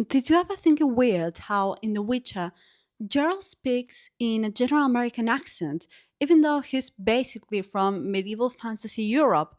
Did you ever think it weird how in The Witcher, Geralt speaks in a general American accent, even though he's basically from medieval fantasy Europe?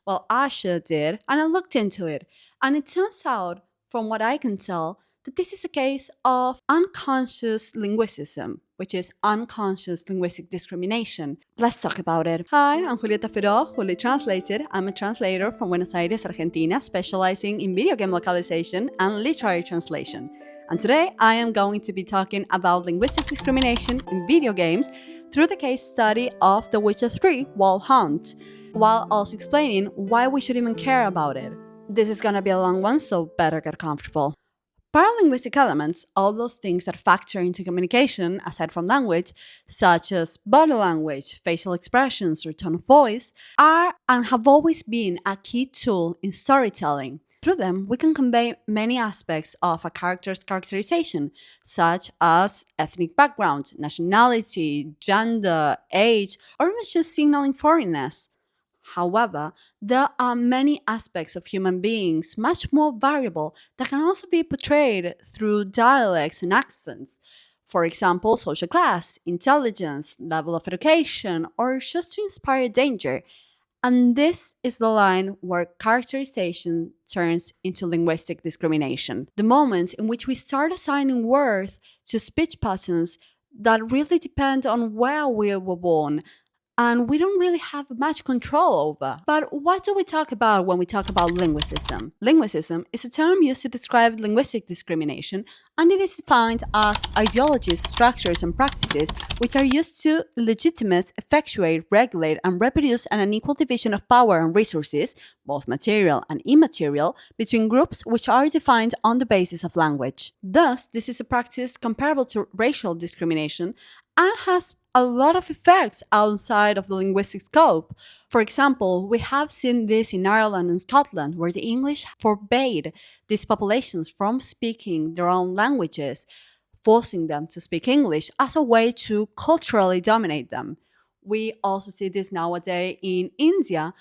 Well, I sure did, and I looked into it. And it turns out, from what I can tell, that this is a case of unconscious linguicism, which is unconscious linguistic discrimination. Let's talk about it. Hi, I'm Julieta Fero, Juli Translated. I'm a translator from Buenos Aires, Argentina, specializing in video game localization and literary translation. And today I am going to be talking about linguistic discrimination in video games through the case study of The Witcher 3 Wild Hunt, while also explaining why we should even care about it. This is gonna be a long one, so better get comfortable. Paralinguistic elements, all those things that factor into communication aside from language, such as body language, facial expressions, or tone of voice, are and have always been a key tool in storytelling. Through them, we can convey many aspects of a character's characterization, such as ethnic background, nationality, gender, age, or even just signaling foreignness. However, there are many aspects of human beings, much more variable, that can also be portrayed through dialects and accents. For example, social class, intelligence, level of education, or just to inspire danger. And this is the line where characterization turns into linguistic discrimination. The moment in which we start assigning worth to speech patterns that really depend on where we were born and we don't really have much control over. But what do we talk about when we talk about linguicism? Linguicism is a term used to describe linguistic discrimination, and it is defined as ideologies, structures, and practices which are used to legitimate, effectuate, regulate, and reproduce an unequal division of power and resources, both material and immaterial, between groups which are defined on the basis of language. Thus, this is a practice comparable to racial discrimination and has a lot of effects outside of the linguistic scope. For example, we have seen this in Ireland and Scotland, where the English forbade these populations from speaking their own languages, forcing them to speak English as a way to culturally dominate them. We also see this nowadays in India,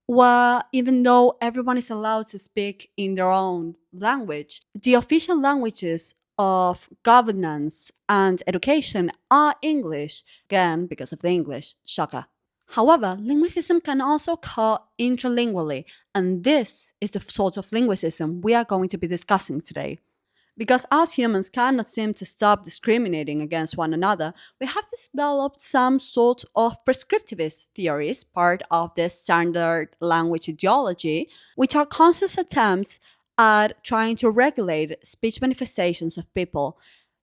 where even though everyone is allowed to speak in their own language, the official languages of governance and education are English, again because of the English, shocker. However, linguicism can also occur interlingually, and this is the sort of linguicism we are going to be discussing today. Because us humans cannot seem to stop discriminating against one another, we have developed some sort of prescriptivist theories, part of the standard language ideology, which are conscious attempts at trying to regulate speech manifestations of people.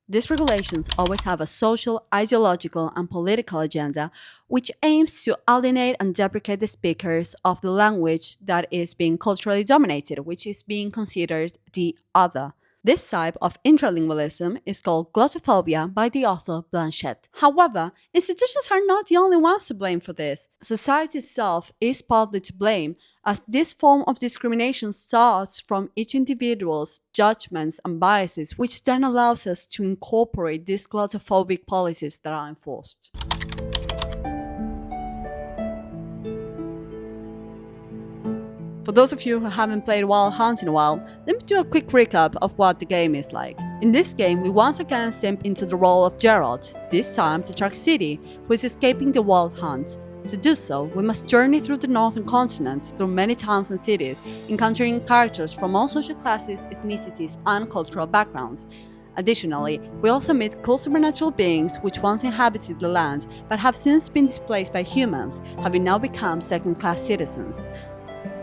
These regulations always have a social, ideological, and political agenda which aims to alienate and deprecate the speakers of the language that is being culturally dominated, which is being considered the other. This type of intralingualism is called glottophobia by the author Blanchett. However, institutions are not the only ones to blame for this. Society itself is partly to blame, as this form of discrimination starts from each individual's judgments and biases, which then allows us to incorporate these glottophobic policies that are enforced. For those of you who haven't played Wild Hunt in a while, let me do a quick recap of what the game is like. In this game, we once again step into the role of Geralt, this time to Shark City, who is escaping the Wild Hunt. To do so, we must journey through the northern continent, through many towns and cities, encountering characters from all social classes, ethnicities, and cultural backgrounds. Additionally, we also meet cool supernatural beings which once inhabited the land but have since been displaced by humans, having now become second-class citizens.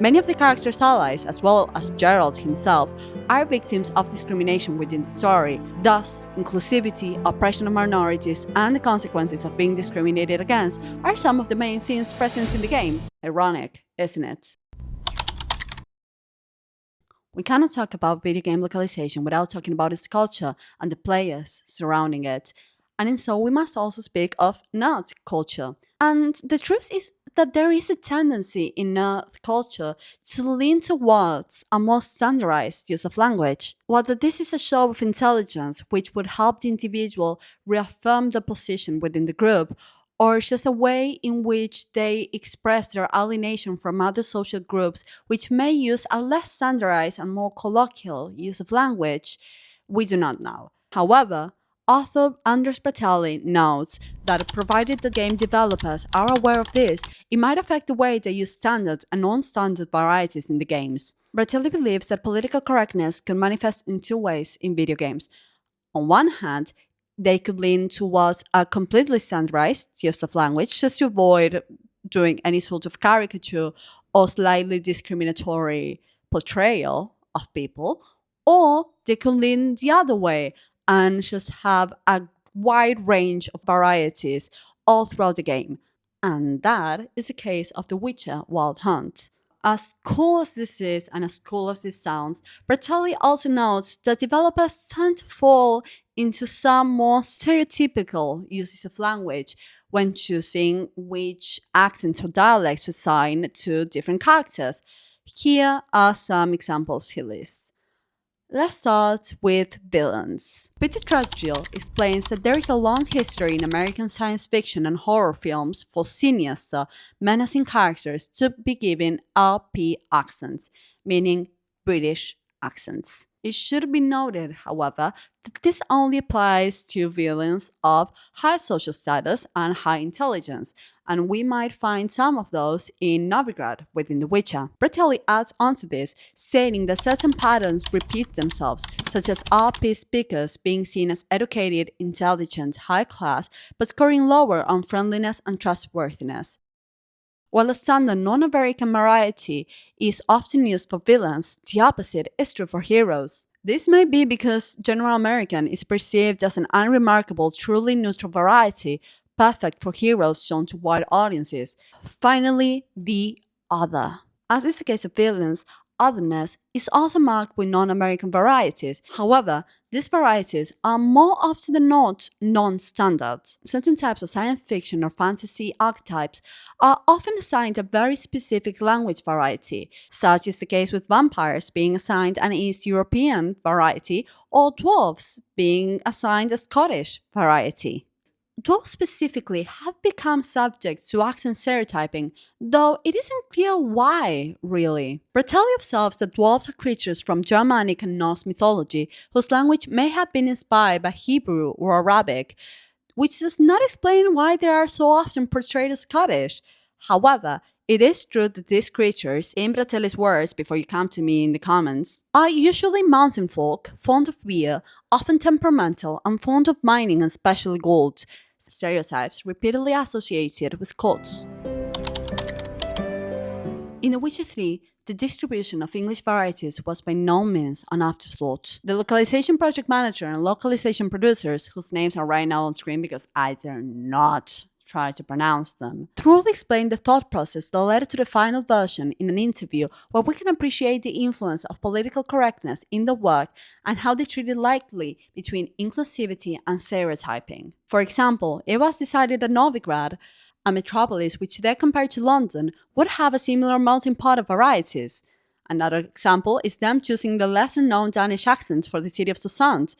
Many of the characters' allies, as well as Geralt himself, are victims of discrimination within the story. Thus, inclusivity, oppression of minorities, and the consequences of being discriminated against are some of the main themes present in the game. Ironic, isn't it? We cannot talk about video game localization without talking about its culture and the players surrounding it. And in so, we must also speak of nerd culture. And the truth is that there is a tendency in nerd culture to lean towards a more standardized use of language. Whether this is a show of intelligence which would help the individual reaffirm their position within the group, or just a way in which they express their alienation from other social groups which may use a less standardized and more colloquial use of language, We do not know. However, author Anders Bertelli notes that provided the game developers are aware of this, it might affect the way they use standard and non-standard varieties in the games. Bertelli believes that political correctness can manifest in two ways in video games. On one hand, they could lean towards a completely standardized use of language just to avoid doing any sort of caricature or slightly discriminatory portrayal of people, or they could lean the other way and just have a wide range of varieties all throughout the game. And that is the case of The Witcher Wild Hunt. As cool as this is and as cool as this sounds, Bertelli also notes that developers tend to fall into some more stereotypical uses of language when choosing which accents or dialects to assign to different characters. Here are some examples he lists. Let's start with villains. Peter Trudgill explains that there is a long history in American science fiction and horror films for sinister, menacing characters to be given RP accents, meaning British accents. It should be noted, however, that this only applies to villains of high social status and high intelligence, and we might find some of those in Novigrad within The Witcher. Bertelli adds onto this, stating that certain patterns repeat themselves, such as RP speakers being seen as educated, intelligent, high class, but scoring lower on friendliness and trustworthiness. While a standard non-American variety is often used for villains, the opposite is true for heroes. This may be because General American is perceived as an unremarkable, truly neutral variety, perfect for heroes shown to wide audiences. Finally, the other. As is the case of villains, otherness is also marked with non-American varieties. However, these varieties are more often than not non-standard. Certain types of science fiction or fantasy archetypes are often assigned a very specific language variety. Such is the case with vampires being assigned an East European variety or dwarves being assigned a Scottish variety. Dwarves specifically have become subject to accent stereotyping, though it isn't clear why, really. Bertelli observes that dwarves are creatures from Germanic and Norse mythology whose language may have been inspired by Hebrew or Arabic, which does not explain why they are so often portrayed as Scottish. However, it is true that these creatures, in Bertelli's words before you come to me in the comments, are usually mountain folk, fond of beer, often temperamental, and fond of mining and especially gold, stereotypes repeatedly associated with Scots. In The Witcher 3, the distribution of English varieties was by no means an afterthought. The localization project manager and localization producers, whose names are right now on screen because I dare not try to pronounce them, thoroughly explained the thought process that led to the final version in an interview where we can appreciate the influence of political correctness in the work and how they treated likely between inclusivity and stereotyping. For example, it was decided that Novigrad, a metropolis which they compared to London, would have a similar melting pot of varieties. Another example is them choosing the lesser-known Danish accent for the city of Toussaint.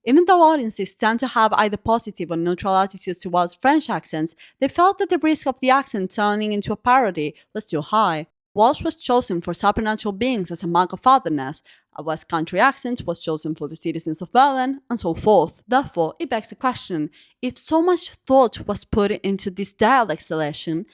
Even though audiences tend to have either positive or neutral attitudes towards French accents, they felt that the risk of the accent turning into a parody was too high. Welsh was chosen for supernatural beings as a mark of otherness, a West Country accent was chosen for the citizens of Berlin, and so forth. Therefore, it begs the question, if so much thought was put into this dialect selection,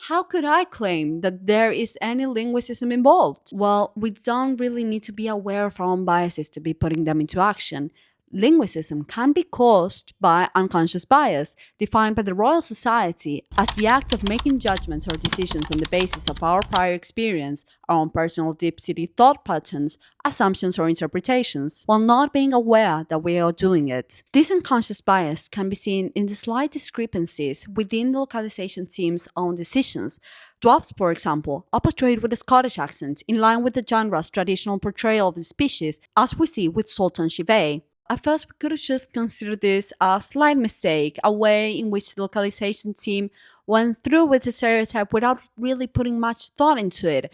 how could I claim that there is any linguicism involved? Well, we don't really need to be aware of our own biases to be putting them into action. Linguicism can be caused by unconscious bias, defined by the Royal Society as the act of making judgments or decisions on the basis of our prior experience, our own personal deep-seated thought patterns, assumptions, or interpretations, while not being aware that we are doing it. This unconscious bias can be seen in the slight discrepancies within the localization team's own decisions. Dwarfs, for example, are portrayed with a Scottish accent, in line with the genre's traditional portrayal of the species, as we see with Sultan Shive. At first, we could have just considered this a slight mistake, a way in which the localization team went through with the stereotype without really putting much thought into it.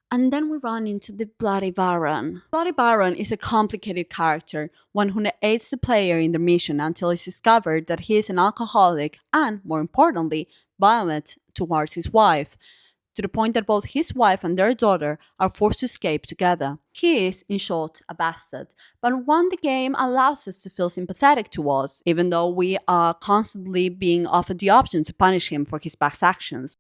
And then we run into the Bloody Baron. Bloody Baron is a complicated character, one who aids the player in the mission until it's discovered that he is an alcoholic and, more importantly, violent towards his wife. to the point that both his wife and their daughter are forced to escape together. He is, in short, a bastard, but one the game allows us to feel sympathetic towards, even though we are constantly being offered the option to punish him for his past actions.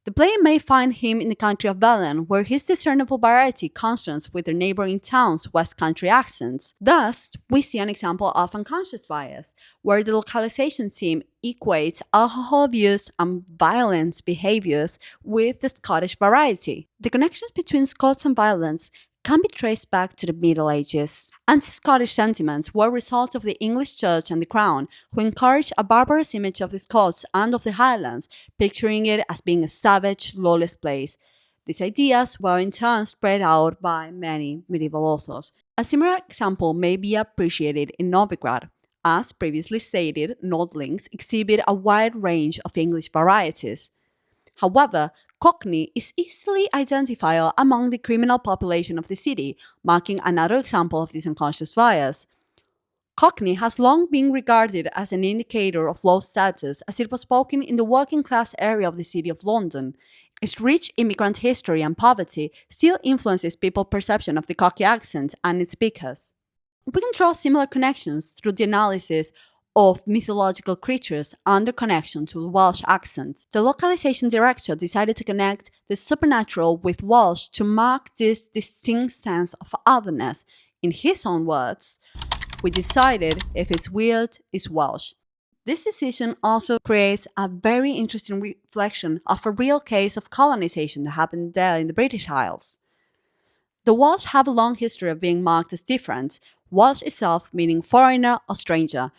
The player may find him in the country of Belen, where his discernible variety contrasts with their neighboring towns' West Country accents. Thus, we see an example of unconscious bias, where the localization team equates alcohol abuse and violent behaviors with the Scottish variety. The connections between Scots and violence can be traced back to the Middle Ages. Anti-Scottish sentiments were a result of the English Church and the Crown, who encouraged a barbarous image of the Scots and of the Highlands, picturing it as being a savage, lawless place. These ideas were in turn spread out by many medieval authors. A similar example may be appreciated in Novigrad. As previously stated, Nordlings exhibit a wide range of English varieties. However, Cockney is easily identifiable among the criminal population of the city, marking another example of this unconscious bias. Cockney has long been regarded as an indicator of low status as it was spoken in the working class area of the City of London. Its rich immigrant history and poverty still influences people's perception of the Cockney accent and its speakers. We can draw similar connections through the analysis of mythological creatures and their connection to the Welsh accent. The localization director decided to connect the supernatural with Welsh to mark this distinct sense of otherness. In his own words, we decided if it's weird, it's Welsh. This decision also creates a very interesting reflection of a real case of colonization that happened there in the British Isles. The Welsh have a long history of being marked as different, Welsh itself meaning foreigner or stranger.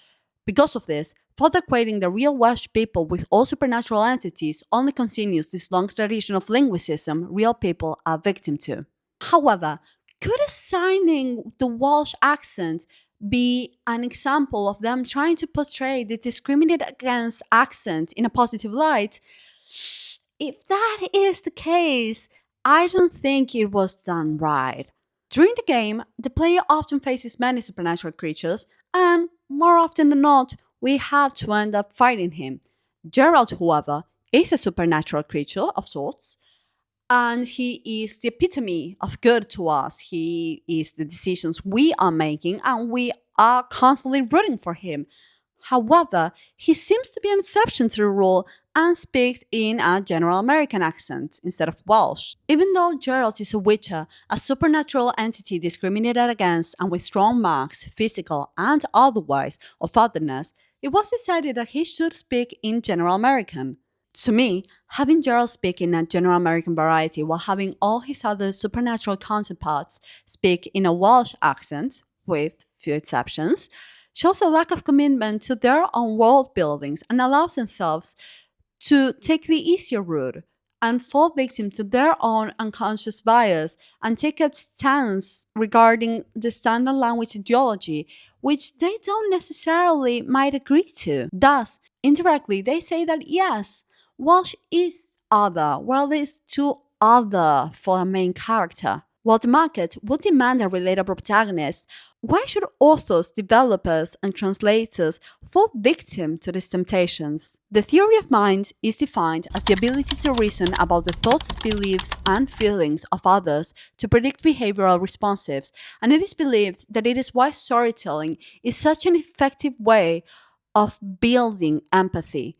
Because of this, further equating the real Welsh people with all supernatural entities only continues this long tradition of linguicism real people are victim to. However, could assigning the Welsh accent be an example of them trying to portray the discriminated against accent in a positive light? If that is the case, I don't think it was done right. During the game, the player often faces many supernatural creatures, and more often than not, we have to end up fighting him. Gerald, however, is a supernatural creature of sorts, and he is the epitome of good to us. He is the decisions we are making, and we are constantly rooting for him. However, he seems to be an exception to the rule and speaks in a general American accent instead of Welsh. Even though Gerald is a witcher, a supernatural entity discriminated against and with strong marks, physical and otherwise, of otherness, it was decided that he should speak in general American. To me, having Gerald speak in a general American variety while having all his other supernatural counterparts speak in a Welsh accent, with few exceptions, shows a lack of commitment to their own world buildings and allows themselves to take the easier route and fall victim to their own unconscious bias and take a stance regarding the standard language ideology, which they don't necessarily might agree to. Thus, indirectly, they say that yes, Welsh is other, while it is too other for a main character. While the market would demand a relatable protagonist, why should authors, developers, and translators fall victim to these temptations? The theory of mind is defined as the ability to reason about the thoughts, beliefs, and feelings of others to predict behavioral responses, and it is believed that it is why storytelling is such an effective way of building empathy.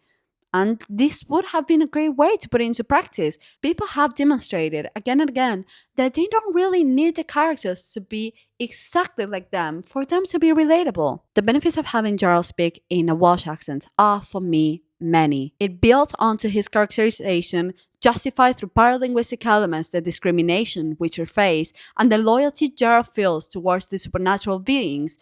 And this would have been a great way to put it into practice. People have demonstrated again and again that they don't really need the characters to be exactly like them for them to be relatable. The benefits of having Gerald speak in a Welsh accent are, for me, many. It built onto his characterization, justified through paralinguistic elements the discrimination Witcher face and the loyalty Gerald feels towards the supernatural beings.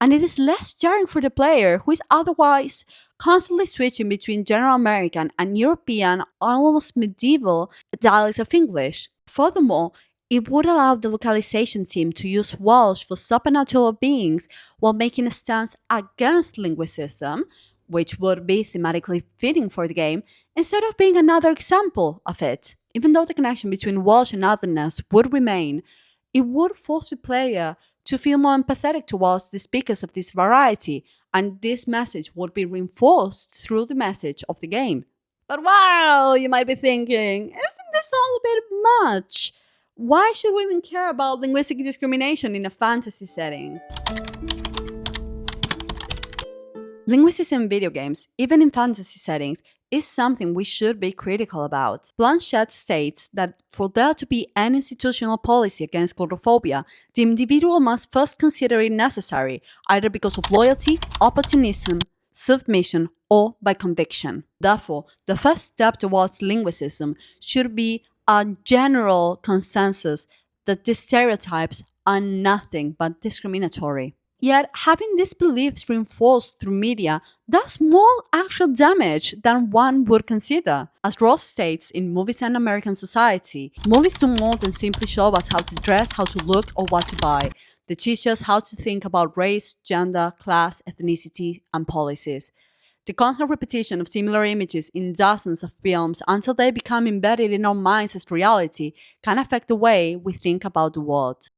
And it is less jarring for the player who is otherwise constantly switching between general American and European, almost medieval dialects of English. Furthermore, it would allow the localization team to use Welsh for supernatural beings while making a stance against linguicism, which would be thematically fitting for the game, instead of being another example of it. Even though the connection between Welsh and otherness would remain, it would force the player to feel more empathetic towards the speakers of this variety, and this message would be reinforced through the message of the game. But wow, you might be thinking, isn't this all a bit much? Why should we even care about linguistic discrimination in a fantasy setting? Linguistics in video games, even in fantasy settings, is something we should be critical about. Blanchett states that for there to be an institutional policy against glottophobia, the individual must first consider it necessary, either because of loyalty, opportunism, submission, or by conviction. Therefore, the first step towards linguicism should be a general consensus that these stereotypes are nothing but discriminatory. Yet, having these beliefs reinforced through media does more actual damage than one would consider. As Ross states in Movies and American Society, movies do more than simply show us how to dress, how to look, or what to buy. They teach us how to think about race, gender, class, ethnicity, and policies. The constant repetition of similar images in dozens of films until they become embedded in our minds as reality can affect the way we think about the world.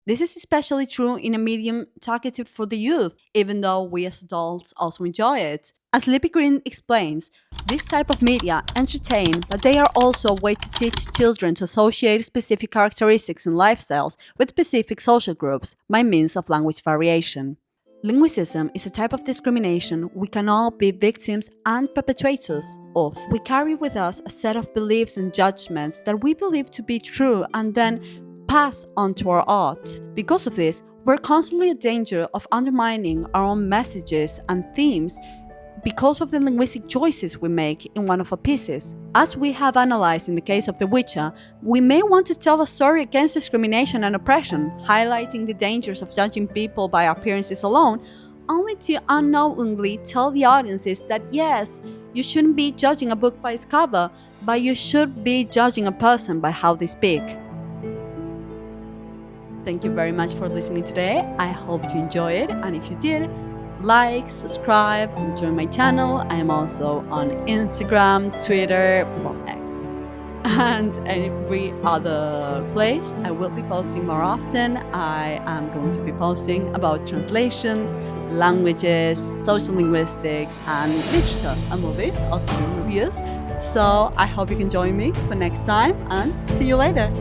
This is especially true in a medium targeted for the youth, even though we as adults also enjoy it. As Libby Green explains, this type of media entertain, but they are also a way to teach children to associate specific characteristics and lifestyles with specific social groups by means of language variation. Linguicism is a type of discrimination we can all be victims and perpetrators of. We carry with us a set of beliefs and judgments that we believe to be true and then pass on to our art. Because of this, we're constantly in danger of undermining our own messages and themes because of the linguistic choices we make in one of our pieces. As we have analyzed in the case of The Witcher, we may want to tell a story against discrimination and oppression, highlighting the dangers of judging people by appearances alone, only to unknowingly tell the audiences that yes, you shouldn't be judging a book by its cover, but you should be judging a person by how they speak. Thank you very much for listening today. I hope you enjoyed it, and if you did, like, subscribe, and join my channel. I am also on Instagram, Twitter, X, and every other place. I will be posting more often. I am going to be posting about translation, languages, social linguistics, and literature and movies, also doing reviews. So I hope you can join me for next time, and see you later.